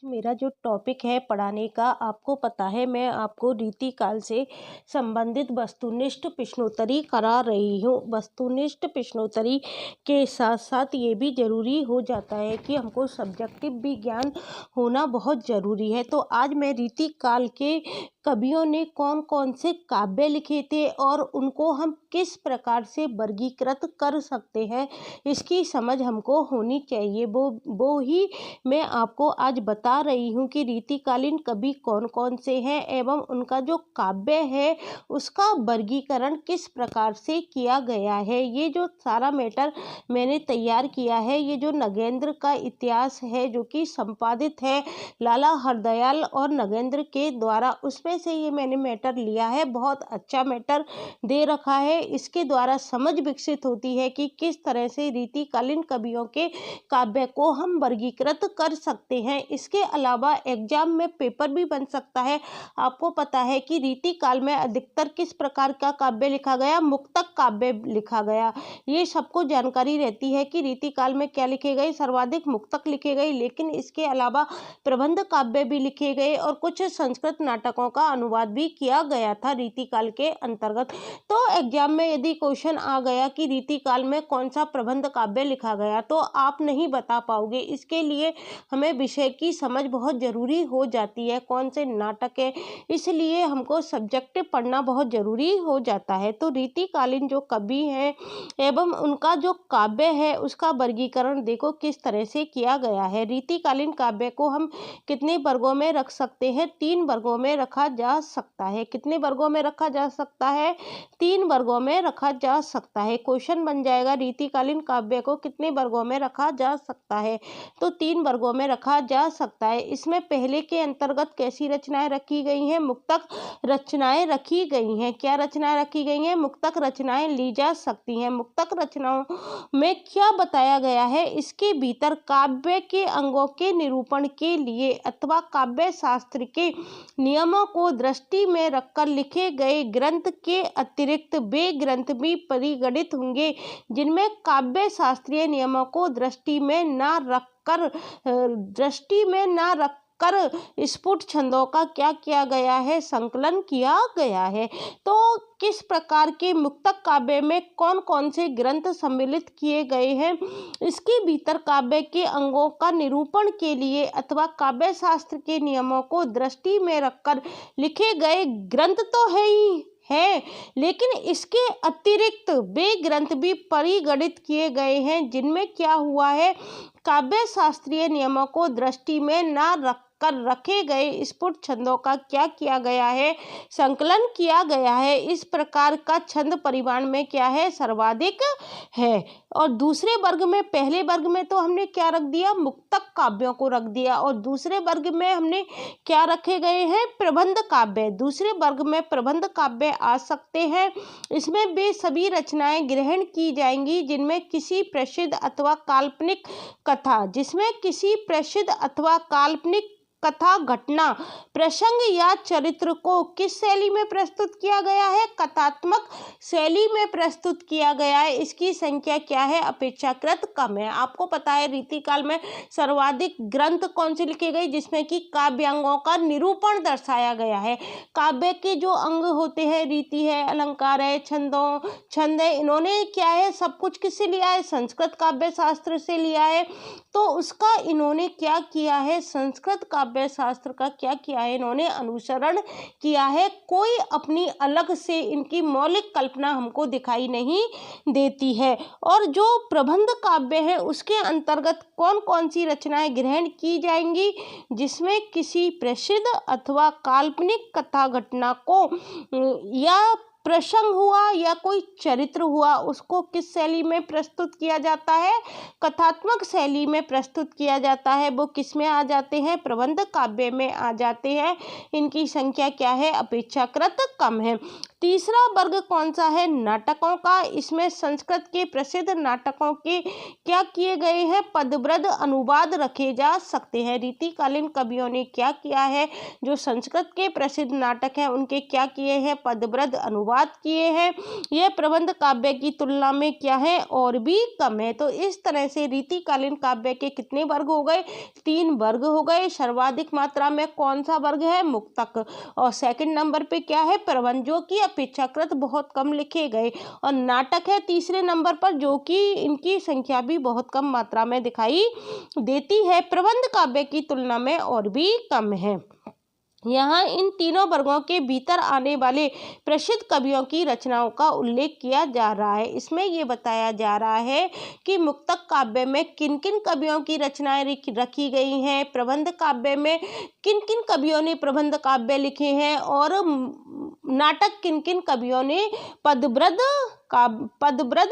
मेरा जो टॉपिक है पढ़ाने का, आपको पता है मैं आपको रीतिकाल से संबंधित वस्तुनिष्ठ प्रश्नोत्तरी करा रही हूँ। वस्तुनिष्ठ प्रश्नोत्तरी के साथ साथ ये भी ज़रूरी हो जाता है कि हमको सब्जेक्टिव भी ज्ञान होना बहुत ज़रूरी है। तो आज मैं रीतिकाल के कवियों ने कौन कौन से काव्य लिखे थे और उनको हम किस प्रकार से वर्गीकृत कर सकते हैं, इसकी समझ हमको होनी चाहिए। वो ही मैं आपको आज बता रही हूँ कि रीतिकालीन कवि कौन कौन से हैं एवं उनका जो काव्य है उसका वर्गीकरण किस प्रकार से किया गया है। ये जो सारा मैटर मैंने तैयार किया है, ये जो नगेंद्र का इतिहास है जो कि संपादित है लाला हरदयाल और नगेंद्र के द्वारा, उसमें से ये मैंने मैटर लिया है। बहुत अच्छा मैटर दे रखा है। इसके द्वारा समझ विकसित होती है कि किस तरह से रीतिकालीन कवियों के काव्य को हम वर्गीकृत कर सकते हैं। इसके अलावा एग्जाम में पेपर भी बन सकता है। आपको पता है कि रीतिकाल में अधिकतर किस प्रकार का काव्य लिखा गया, मुक्तक काव्य लिखा गया। ये सबको जानकारी रहती है कि रीतिकाल में क्या लिखे गए, सर्वाधिक मुक्तक लिखे गए, लेकिन इसके अलावा प्रबंध काव्य भी लिखे गए और कुछ संस्कृत नाटकों का अनुवाद भी किया गया था रीतिकाल के अंतर्गत। तो एग्जाम में यदि क्वेश्चन आ गया कि रीतिकाल में कौन सा प्रबंध काव्य लिखा गया, तो आप नहीं बता पाओगे। इसके लिए हमें विषय की समझ बहुत ज़रूरी हो जाती है, कौन से नाटक है, इसलिए हमको सब्जेक्टिव पढ़ना बहुत ज़रूरी हो जाता है। तो रीतिकालीन जो कवि हैं एवं उनका जो काव्य है उसका वर्गीकरण देखो किस तरह से किया गया है। रीतिकालीन काव्य को हम कितने वर्गों में रख सकते हैं? 3 वर्गों में रखा जा सकता है। कितने वर्गों में रखा जा सकता है? 3 वर्गों में रखा जा सकता है। क्वेश्चन बन जाएगा रीतिकालीन काव्य को कितने वर्गों में रखा जा सकता है? तो 3 वर्गों में रखा जा सकता है। इसमें पहले के अंतर्गत कैसी रचनाएं रखी गई हैं? मुक्तक रचनाएं रखी गई हैं। क्या रचनाएं रखी गई हैं? मुक्तक रचनाएं ली जा सकती हैं। मुक्तक रचनाओं में क्या बताया गया है? इसके भीतर काव्य के अंगों के निरूपण के लिए अथवा काव्य शास्त्र के नियमों को दृष्टि में रखकर लिखे गए ग्रंथ के अतिरिक्त वे ग्रंथ भी परिगणित होंगे जिनमें काव्य शास्त्रीय नियमों को दृष्टि में न रखकर स्फुट छंदों का क्या किया गया है? संकलन किया गया है। तो किस प्रकार के मुक्तक काव्य में कौन कौन से ग्रंथ सम्मिलित किए गए हैं? इसके भीतर काव्य के अंगों का निरूपण के लिए अथवा काव्य शास्त्र के नियमों को दृष्टि में रखकर लिखे गए ग्रंथ तो है ही है, लेकिन इसके अतिरिक्त वे ग्रंथ भी परिगणित किए गए हैं जिनमें क्या हुआ है? काव्य शास्त्रीय नियमों को दृष्टि में न रखकर रखे गए स्फुट छंदों का क्या किया गया है? संकलन किया गया है। इस प्रकार का छंद परिमाण में क्या है? सर्वाधिक है। और दूसरे वर्ग में, पहले वर्ग में तो हमने क्या रख दिया? मुक्तक काव्यों को रख दिया, और दूसरे वर्ग में हमने क्या रखे गए हैं? प्रबंध काव्य। दूसरे वर्ग में प्रबंध काव्य आ सकते हैं। इसमें वे सभी रचनाएं ग्रहण की जाएंगी जिनमें किसी प्रसिद्ध अथवा काल्पनिक कथा, घटना, प्रसंग या चरित्र को किस शैली में प्रस्तुत किया गया है? कथात्मक शैली में प्रस्तुत किया गया है। इसकी संख्या क्या है? अपेक्षाकृत कम है। आपको पता है रीतिकाल में सर्वाधिक ग्रंथ कौन से लिखे गए? जिसमें कि काव्यांगों का निरूपण दर्शाया गया है। काव्य के जो अंग होते हैं, रीति है, अलंकार है, छंद है, इन्होंने क्या है? सब कुछ किससे लिया है? संस्कृत काव्य शास्त्र से लिया है। तो उसका इन्होंने क्या किया है? संस्कृत काव्य शास्त्र का क्या किया है? इन्होंने अनुसरण किया है। कोई अपनी अलग से इनकी मौलिक कल्पना हमको दिखाई नहीं देती है। और जो प्रबंध काव्य है उसके अंतर्गत कौन कौन सी रचनाएं ग्रहण की जाएंगी? जिसमें किसी प्रसिद्ध अथवा काल्पनिक कथा, घटना को या प्रसंग हुआ या कोई चरित्र हुआ, उसको किस शैली में प्रस्तुत किया जाता है? कथात्मक शैली में प्रस्तुत किया जाता है। वो किस में आ जाते हैं? प्रबंध काव्य में आ जाते हैं। इनकी संख्या क्या है? अपेक्षाकृत कम है। तीसरा वर्ग कौन सा है? नाटकों का। इसमें संस्कृत के प्रसिद्ध नाटकों के क्या किए गए हैं? पदव्रत अनुवाद रखे जा सकते हैं। रीतिकालीन कवियों ने क्या किया है? जो संस्कृत के प्रसिद्ध नाटक हैं उनके क्या किए हैं? पदव्रत अनुवाद किए हैं। यह प्रबंध काव्य की तुलना में क्या है? और भी कम है। तो इस तरह से रीतिकालीन काव्य के कितने वर्ग हो गए? 3 वर्ग हो गए। सर्वाधिक मात्रा में कौन सा वर्ग है? मुक्तक। और सेकंड नंबर पे क्या है? प्रबंध, जो कि अपेक्षाकृत बहुत कम लिखे गए। और नाटक है तीसरे नंबर पर, जो कि इनकी संख्या भी बहुत कम मात्रा में दिखाई देती है, प्रबंध काव्य की तुलना में और भी कम है। यहाँ इन तीनों वर्गों के भीतर आने वाले प्रसिद्ध कवियों की रचनाओं का उल्लेख किया जा रहा है। इसमें ये बताया जा रहा है कि मुक्तक काव्य में किन किन कवियों की रचनाएं रखी गई हैं, प्रबंध काव्य में किन किन कवियों ने प्रबंध काव्य लिखे हैं, और नाटक किन किन कवियों ने पदव्रत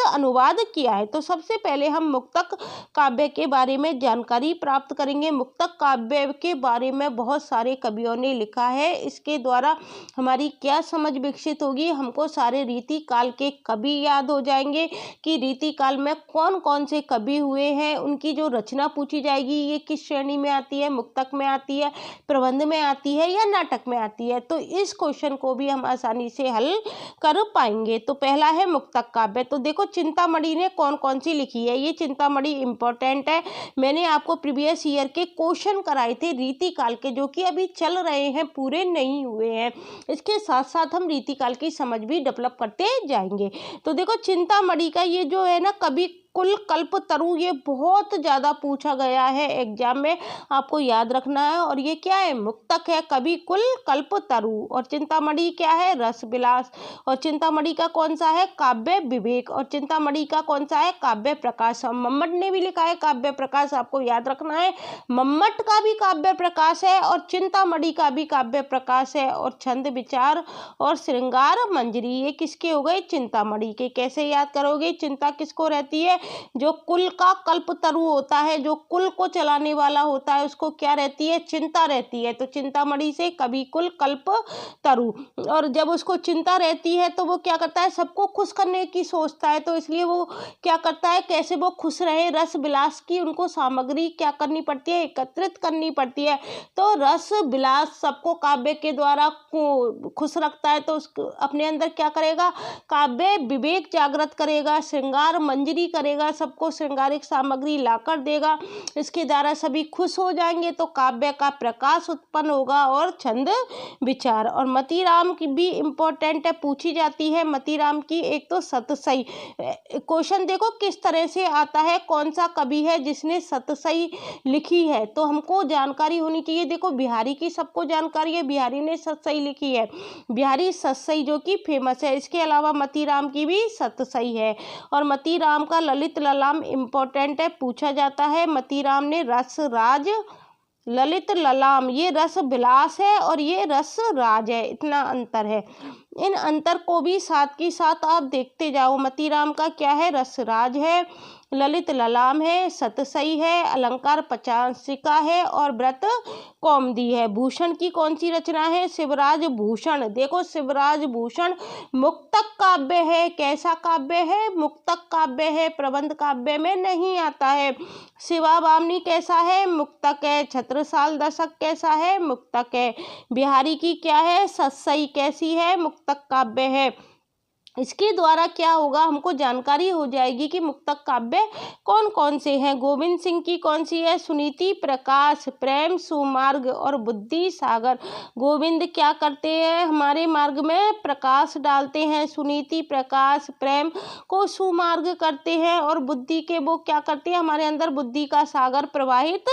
अनुवाद किया है। तो सबसे पहले हम मुक्तक काव्य के बारे में जानकारी प्राप्त करेंगे। मुक्तक काव्य के बारे में बहुत सारे कवियों ने लिखा है। इसके द्वारा हमारी क्या समझ विकसित होगी? हमको सारे रीति काल के कवि याद हो जाएंगे कि रीति काल में कौन कौन से कवि हुए हैं। उनकी जो रचना पूछी जाएगी ये किस श्रेणी में आती है? मुक्तक में आती है, प्रबंध में आती है, या नाटक में आती है? तो इस क्वेश्चन को भी हम आसानी से हल कर पाएंगे। तो पहला है मुक्तक काव्य। तो देखो चिंतामणि ने कौन कौन सी लिखी है। ये चिंतामणि इंपॉर्टेंट है। मैंने आपको प्रीवियस ईयर के क्वेश्चन कराए थे रीति काल के, जो कि अभी चल रहे हैं, पूरे नहीं हुए हैं। इसके साथ साथ हम रीति काल की समझ भी डेवलप करते जाएंगे। तो देखो चिंतामणि का ये जो है ना, कवि कुल कल्पतरु, ये बहुत ज़्यादा पूछा गया है एग्जाम में, आपको याद रखना है। और ये क्या है? मुक्तक है, कवि कुल कल्पतरु। और चिंतामणि क्या है? रस विलास। और चिंतामणि का कौन सा है? काव्य विवेक। और चिंतामणि का कौन सा है? काव्य प्रकाश। मम्मट ने भी लिखा है काव्य प्रकाश, आपको याद रखना है। मम्मट का भी काव्य प्रकाश है और चिंतामणि का भी काव्य प्रकाश है। और छंद विचार और श्रृंगार मंजरी, ये किसके हो गए? चिंतामणि के। कैसे याद करोगे? चिंता किसको रहती है? जो कुल का कल्पतरु होता है, जो कुल को चलाने वाला होता है, उसको क्या रहती है? चिंता रहती है। तो चिंतामणि से कवि कुल कल्पतरु। और जब उसको चिंता रहती है तो वो क्या करता है? सबको खुश करने की सोचता है। तो इसलिए वो क्या करता है? कैसे वो खुश रहे? रस विलास की उनको सामग्री क्या करनी पड़ती है? एकत्रित करनी पड़ती है। तो रस विलास सबको काव्य के द्वारा खुश रखता है। तो उसको अपने अंदर क्या करेगा? काव्य विवेक जागृत करेगा, श्रृंगार मंजरी करेगा, सबको श्रृंगारिक सामग्री लाकर देगा। इसके द्वारा सभी खुश हो जाएंगे। तो काव्य का प्रकाश उत्पन्न होगा। और छंद विचार। और मतीराम की भी इंपॉर्टेंट है, पूछी जाती है मतीराम की। एक तो सतसई, क्वेश्चन देखो किस तरह से आता है, कौन सा कवि है जिसने सतसई लिखी है? तो हमको जानकारी होनी चाहिए। देखो बिहारी की सबको जानकारी है, बिहारी ने सतसई लिखी है, बिहारी सतसई जो कि फेमस है। इसके अलावा मतीराम की भी सतसई है। और मतीराम का ललित ललाम इंपॉर्टेंट है, पूछा जाता है। मतीराम ने रस राज, ललित ललाम ये रस विलास है और ये रस राज है, इतना अंतर है। इन अंतर को भी साथ की साथ आप देखते जाओ। मतीराम का क्या है? रस राज है, ललित ललाम है, सतसई है, अलंकार पचासिका है और व्रत कौमुदी है। भूषण की कौन सी रचना है? शिवराज भूषण। देखो शिवराज भूषण मुक्तक काव्य है। कैसा काव्य है? मुक्तक काव्य है, प्रबंध काव्य में नहीं आता है। शिवा बामनी कैसा है? मुक्तक है। छत्रसाल दशक कैसा है? मुक्तक है। बिहारी की क्या है? सतसई कैसी है? मुक्तक काव्य है। इसके द्वारा क्या होगा? हमको जानकारी हो जाएगी कि मुक्तक काव्य कौन कौन से हैं। गोविंद सिंह की कौन सी है? सुनीति प्रकाश, प्रेम सुमार्ग और बुद्धि सागर। गोविंद क्या करते हैं? हमारे मार्ग में प्रकाश डालते हैं। सुनीति प्रकाश, प्रेम को सुमार्ग करते हैं और बुद्धि के वो क्या करते हैं? हमारे अंदर बुद्धि का सागर प्रवाहित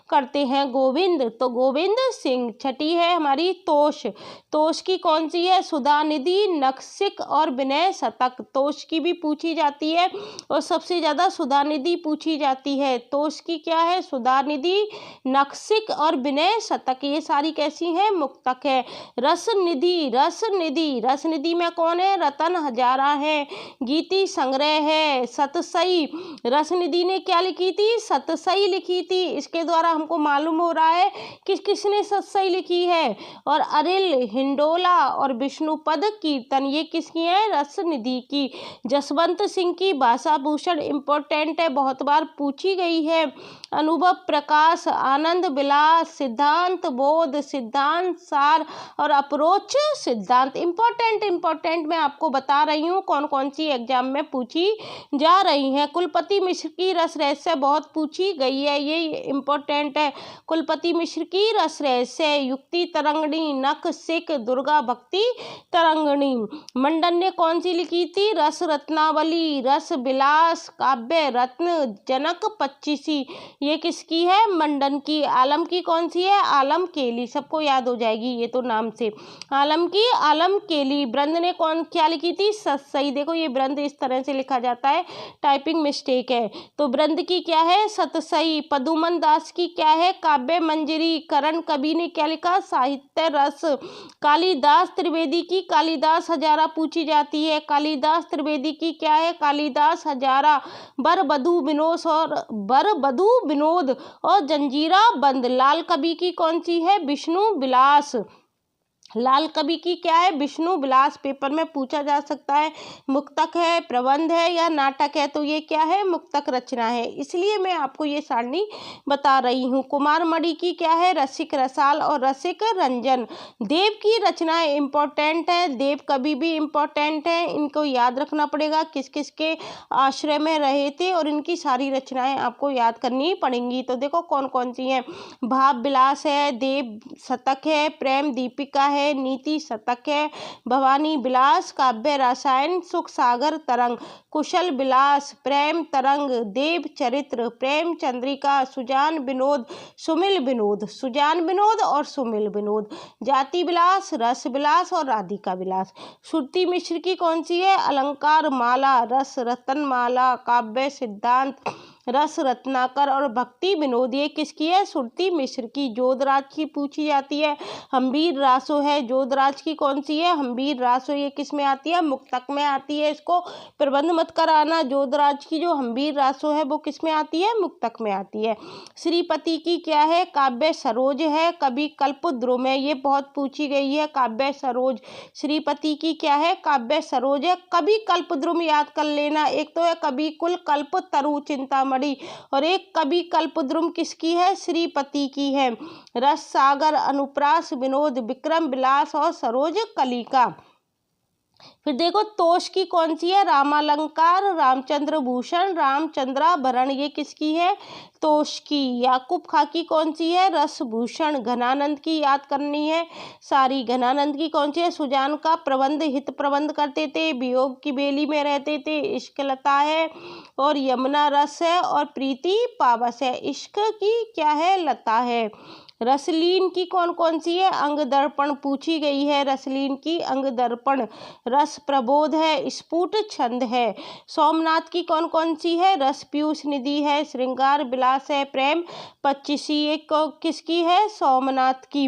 करते हैं गोविंद। तो गोविंद सिंह। छठी है हमारी तोष। तोष की कौन सी है? सुधा निधि, नखशिक और विनय विनय शतक। तोष की भी पूछी जाती है और सबसे ज़्यादा सुधानिधि पूछी जाती है। तोष की क्या है? सुधानिधि, नखशिख और विनय शतक, ये सारी कैसी हैं? मुक्तक है। रसनिधि, रसनिधि, रसनिधि में कौन है? रतन हजारा है। गीति संग्रह है। सतसई, रसनिधि ने क्या लिखी थी? सतसई लिखी थी। इसके द्वारा हमको मालूम हो रहा है किसने सतसई लिखी है। और अरिल, हिंडोला और विष्णुपद कीर्तन, ये किसकी है? रसनिधि की। जसवंत सिंह की भाषा भूषण इंपॉर्टेंट है, बहुत बार पूछी गई है। अनुभव प्रकाश, आनंद विलास, सिद्धांत बोध, सिद्धांत सार और अप्रोच सिद्धांत। इंपॉर्टेंट मैं आपको बता रही हूँ कौन कौन सी एग्जाम में पूछी जा रही हैं। कुलपति मिश्र की रस रहस्य बहुत पूछी गई है, ये इंपॉर्टेंट है। कुलपति मिश्र की रस रहस्य, युक्ति तरंगिणी, नखशिख, दुर्गा भक्ति तरंगिणी। मंडन ने कौन सी लिखी थी? रस रत्नावली, रस विलास, काव्य रत्न, जनक पच्चीसी, ये किसकी है? मंडन की। आलम की कौन सी है? आलम केली, सबको याद हो जाएगी ये तो नाम से। आलम की आलम केली। ब्रंद ने क्या लिखी थी? सतसई। देखो ये ब्रंद इस तरह से लिखा जाता है, टाइपिंग मिस्टेक है। तो ब्रंद की क्या है? सतसई। पदुमन दास की क्या है? काव्य मंजरी। करण कवि ने क्या लिखा? साहित्य रस। कालिदास त्रिवेदी की कालिदास हजारा पूछी जाती है। कालिदास त्रिवेदी की क्या है? कालिदास हजारा। बरबधु विनोद और जंजीरा बंद। लाल कवि की कौन सी है? विष्णु विलास। लाल कवि की क्या है? विष्णु विलास। पेपर में पूछा जा सकता है मुक्तक है, प्रबंध है या नाटक है, तो ये क्या है? मुक्तक रचना है, इसलिए मैं आपको ये सारणी बता रही हूँ। कुमार मणि की क्या है? रसिक रसाल और रसिक रंजन। देव की रचनाएं इंपॉर्टेंट है, देव कवि भी इंपॉर्टेंट है, इनको याद रखना पड़ेगा किस किस के आश्रय में रहे थे और इनकी सारी रचनाएं आपको याद करनी पड़ेंगी। तो देखो कौन कौन सी हैं। भाव विलास है, देव शतक है, प्रेम दीपिका है, नीति शतक है, भवानी विलास, काव्य रसायन, सुख सागर तरंग, कुशल विलास, प्रेम तरंग, देव चरित्र, प्रेम चंद्रिका, सुजान विनोद, सुमिल विनोद, सुजान विनोद और सुमिल विनोद, जाति विलास, रस विलास और राधिका विलास। श्रुति मिश्र की कौन सी है? अलंकार माला, रस रतन माला, काव्य सिद्धांत, रस रत्नाकर और भक्ति विनोद, ये किसकी है? श्रुति मिश्र की। जोधराज की पूछी जाती है। हम्बीर रासो है, जोधराज की कौन सी है? हम्बीर रासो, ये किस में आती है? मुक्तक में आती है, इसको प्रबंध मत कराना। जोधराज की जो हम्बीर रासो है वो किस में आती है? मुक्तक में आती है। श्रीपति की क्या है? काव्य सरोज है, कवि कल्पद्रुम है, ये बहुत पूछी गई है, काव्य सरोज। श्रीपति की क्या है? काव्य सरोज है, कवि कल्पद्रुम याद कर लेना। एक तो है कवि कुल कल्प तरु चिंतामणि और एक कवि कल्पद्रुम किसकी है? श्रीपति की है। रस सागर, अनुप्रास विनोद, विक्रम विलास और सरोज कलिका। फिर देखो तोष की कौन सी है? रामालंकार, रामचंद्र भूषण, रामचंद्राभरण, ये किसकी है? तोष की। याकूब खां की कौन सी है? रसभूषण। घनानंद की याद करनी है सारी। घनानंद की कौन सी है? सुजान का प्रबंध, हित प्रबंध करते थे, वियोग की बेली में रहते थे, इश्क लता है और यमुना रस है और प्रीति पावस है। इश्क की क्या है? लता है। रसलीन की कौन कौन सी है? अंग दर्पण पूछी गई है, रसलीन की अंग दर्पण। रस प्रबोध है, स्फुट छंद है। सोमनाथ की कौन कौन सी है? रस पीयूष निधि है, श्रृंगार विलास है, प्रेम पच्चीसी, एक किसकी है? सोमनाथ की।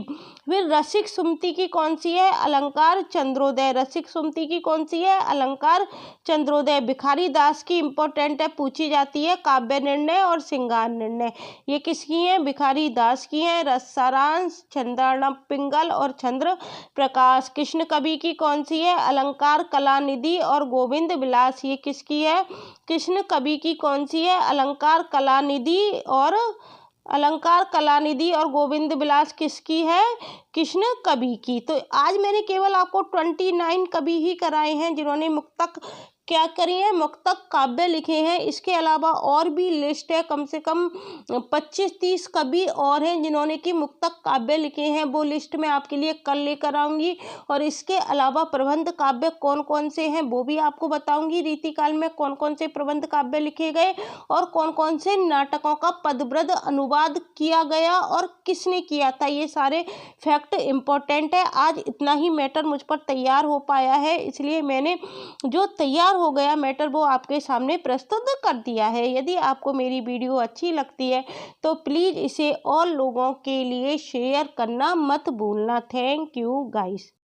फिर रसिक सुमति की कौन सी है? अलंकार चंद्रोदय। रसिक सुमति की कौन सी है? अलंकार चंद्रोदय। भिखारी दास की इंपॉर्टेंट है, पूछी जाती है, काव्य निर्णय और श्रृंगार निर्णय, ये किसकी है? भिखारी दास की है। सारांश, चंद्रार्णव पिंगल और चंद्र प्रकाश। कृष्ण कवि की कौन सी है? अलंकार कलानिधि और गोविंद विलास, ये किसकी है? कृष्ण कवि की कौन सी है? अलंकार कलानिधि और गोविंद विलास किसकी है? कृष्ण कवि की। तो आज मैंने केवल आपको 29 कवि ही कराए हैं जिन्होंने मुक्तक क्या करी हैं, मुक्तक काव्य लिखे हैं। इसके अलावा और भी लिस्ट है, कम से कम 25-30 कवि और हैं जिन्होंने कि मुक्तक काव्य लिखे हैं। वो लिस्ट मैं आपके लिए कल लेकर आऊँगी और इसके अलावा प्रबंध काव्य कौन कौन से हैं वो भी आपको बताऊँगी। रीतिकाल में कौन कौन से प्रबंध काव्य लिखे गए और कौन कौन से नाटकों का पदब्रज अनुवाद किया गया और किसने किया था, ये सारे फैक्ट इम्पोर्टेंट है। आज इतना ही मैटर मुझ पर तैयार हो पाया है, इसलिए मैंने जो तैयार हो गया मैटर वो आपके सामने प्रस्तुत कर दिया है। यदि आपको मेरी वीडियो अच्छी लगती है तो प्लीज़ इसे और लोगों के लिए शेयर करना मत भूलना। Thank you guys.